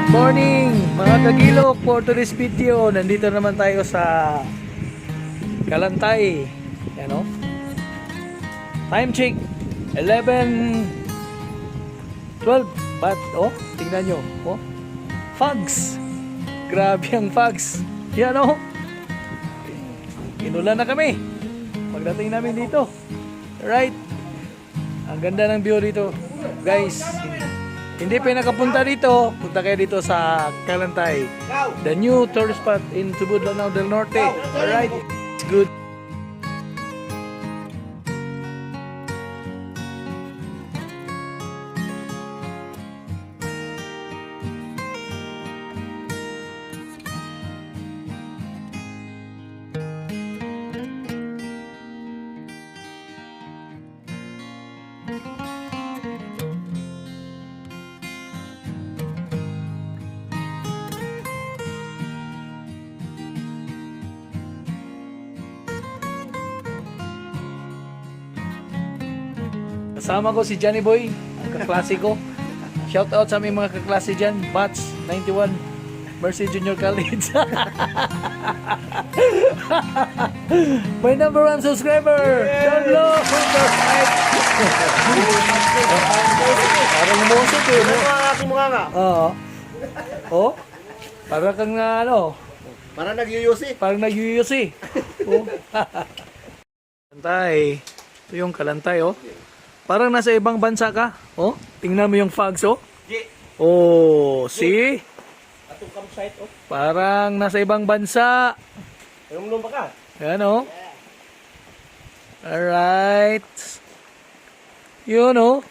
Morning mga kagilok, for today's video nandito naman tayo sa Kalantay. Yan o, time check 11:12. But tingnan nyo, fogs, grabe ang fogs. Yan o, inulan na kami pagdating namin dito. Right, ang ganda ng view dito guys. Hindi pa nakapunta dito, punta kayo dito sa Kalantay, the new tourist spot in Tubod, Lanao del Norte. Alright, it's good. Kasama ko si Johnny Boy, ang kaklase ko. Shout out sa aming mga kaklase dyan, Batch 91, Mercy Junior College. My number 1 subscriber, John Lo. Parang musik eh. Aking mukha nga. Oo. Oh? Parang kang Parang nag-UUC. parang nag-UUC. Oh. Kalantay. Ito yung Kalantay, oh. Parang nasa ibang bansa ka. Oh, tingnan mo yung fogs, oh. Oh, see? Atong campsite, oh. Parang nasa ibang bansa. Yung ba ka? Yan, oh. Alright. Yun, oh.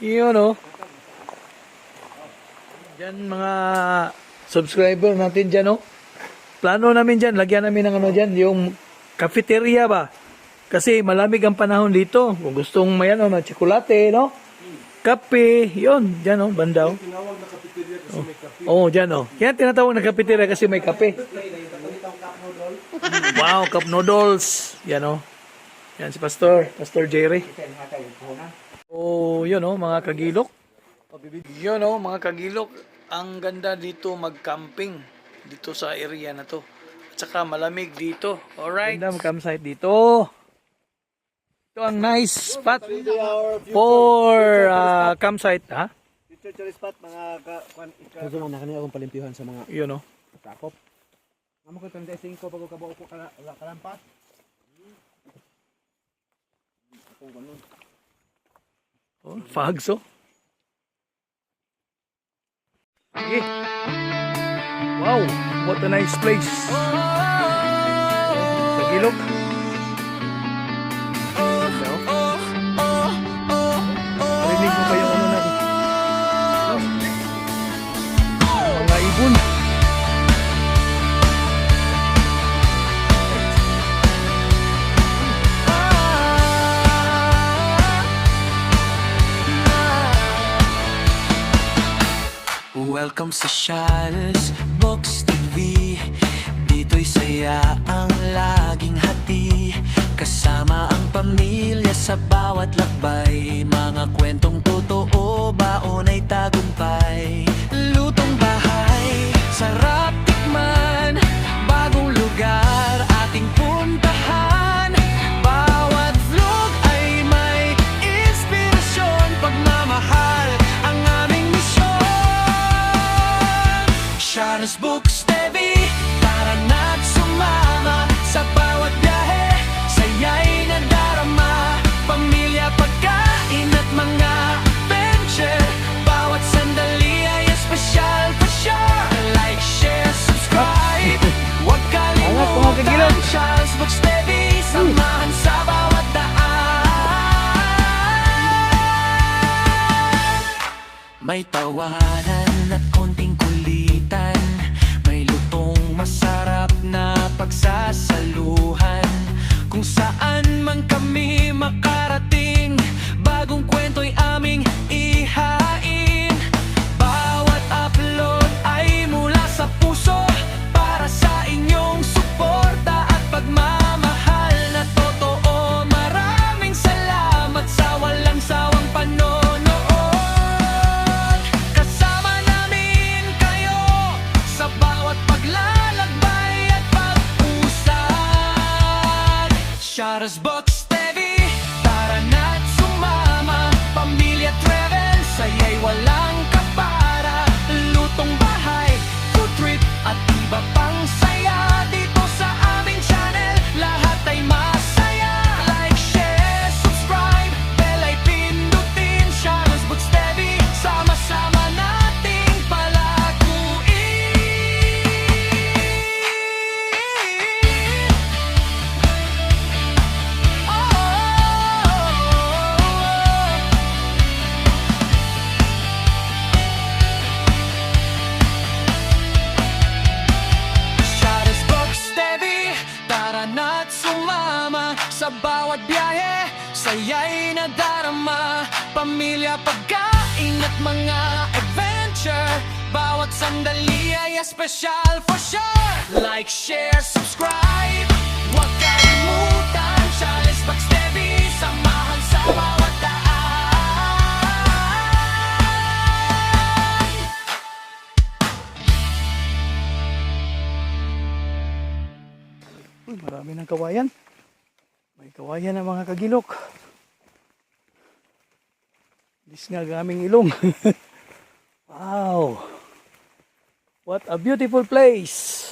Yun, oh. Diyan, mga subscriber natin dyan, oh. Plano namin dyan, lagyan namin ng dyan, yung cafeteria ba? Kasi malamig ang panahon dito. Kung gustong may na tsokolate, no? Kape, yun, dyan, oh, banda, oh. Tinawag na cafeteria kasi may kape. Oh, dyan, oh. Kaya tinatawag na cafeteria kasi may kape. Wow, cup noodles. Yan, oh. Yan si Pastor Jerry. Oh, yun, oh, mga kagilok. Yun, oh, mga kagilok. Ang ganda dito mag-camping dito sa area na to. At saka malamig dito. Alright. Ganda mag-campsite dito. Ito ang nice spot for campsite, ha? Future tourist spot, mga Gusto mo na kanina akong palimpyuhan sa mga Yun, oh. sakop. Amo ko 35 pag kabaw ko kalampas. Oh, fogs, oh. Sige. Wow, what a nice place. Kagilok. Marinig mo ba yung natin? Mga ibon. Welcome sa Shales Box TV. Dito'y saya ang laging hati. Kasama ang pamilya sa bawat lakbay. Mga kwentong totoo, baon ay tagumpay. Lutong bahay, sarap tikman. Bagong lugar ating puntahan. Bawat vlog ay may inspirasyon. Pagmamahal ang aming misyon. Shales Books TV, tara na't sumama sa bawat biyahe. Saya'y nadarama, pamilya, pagkain at mga adventure. Bawat sandali ay espesyal for sure. Like, share, subscribe. Huwag kalimutan, Shales Books TV, samahan sa bawat daan. May tawanan at konting kulitan. May lutong masarap na pagsasaluhan. Kung saan man kami makarating, bagong kwento'y aming ihain. Bawat upload ay mula sa puso, para sa inyong suporta at pagmamahal na totoo. Maraming salamat sa walang sawang panonood. Kasama Sharas Box TV, tara na't sumama. Pamilya travel, saya'y walang kapara. Lutong bahay, food trip at iba pang saya. Dito sa aming channel, lahat ay masaya. Like, share, subscribe, bell ay pindutin. Sharas Box TV, sama-sama nating palaguin. Sharas Box TV, tara na't sumama. Sa bawat biyahe, saya'y nadarama. Pamilya, pagkain at mga adventure. Bawat sandali ay espesyal for sure. Like, share, subscribe, huwag kalimutan. Sharas Box TV, samahan sa bawat daan. Uy, marami ng kawayan. May kawayan ng mga kagilok. This nga gaming ilong. Wow. What a beautiful place.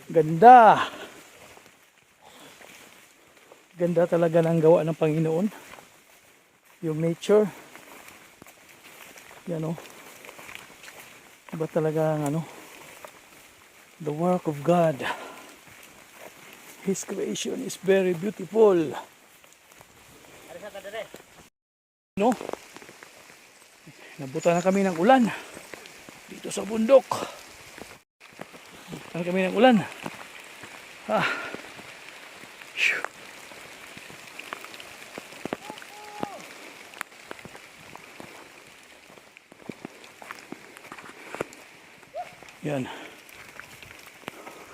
Ganda. Ganda talaga ng gawa ng Panginoon. Yung nature. Yan o. Iba talaga ang ano. The work of God. His creation is very beautiful. No? Nabutan na kami ng ulan. Dito sa bundok. Nabutan kami ng ulan. Ah. Phew. Yan.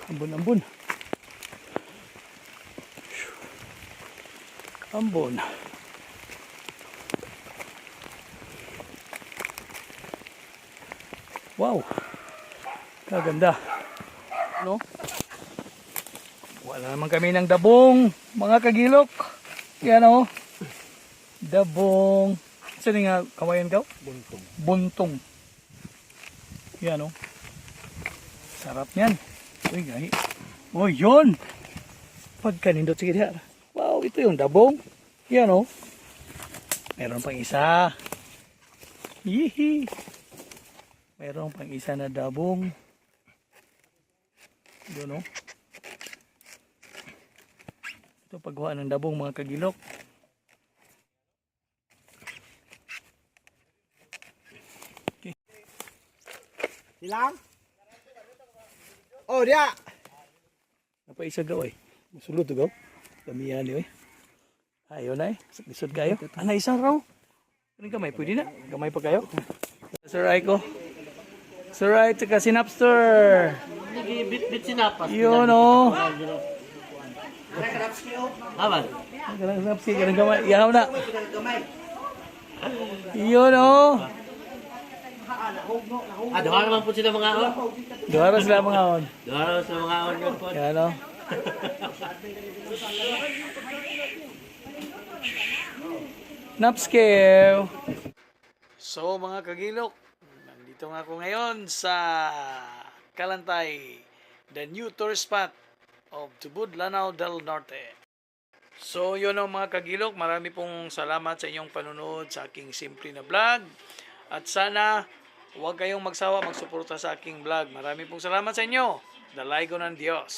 Ambon. Ambon. Wow. Kaganda. No? Wala naman kami ng dabong, mga kagilok. Yan o. Dabong. Saan nga kawayan ka? Buntong. Buntong. Yan o. Sarap yan. Uy, gahi. Oh, yun. Pagkanindot, sige diyan. Wow, ito yung dabong. Yan o. Meron pang isa. Yihi. Meron pang isa na dabong. Doon o. Ito paggawa ng dabong, mga kagilok. Silang? Oh, dia. Napaisa gaw eh. Musulod to gaw. Gamihan eh. Ayaw na eh. Lisod kayo. Ah, naisang raw. Kaling gamay, pwede na. Gamay pa kayo. Sir Aiko. Sir Aiko, tsaka si Napster. Bit sinapas. Yun o. Aman. Kanang Napsi, kanang gamay. Iyaw na. Yun o. Duha naman po sila mga on. Duwara sila mga on. Duha naman sila mga on yun po. Yan o. Napskew. So mga kagilok, nandito nga ako ngayon sa Kalantay, the new tourist spot of Tubod, Lanao del Norte. So yun ang mga kagilok, marami pong salamat sa inyong panunood sa aking simple na vlog. At sana huwag kayong magsawa magsuporta sa aking vlog. Marami pong salamat sa inyo. Dalaygo ng Diyos.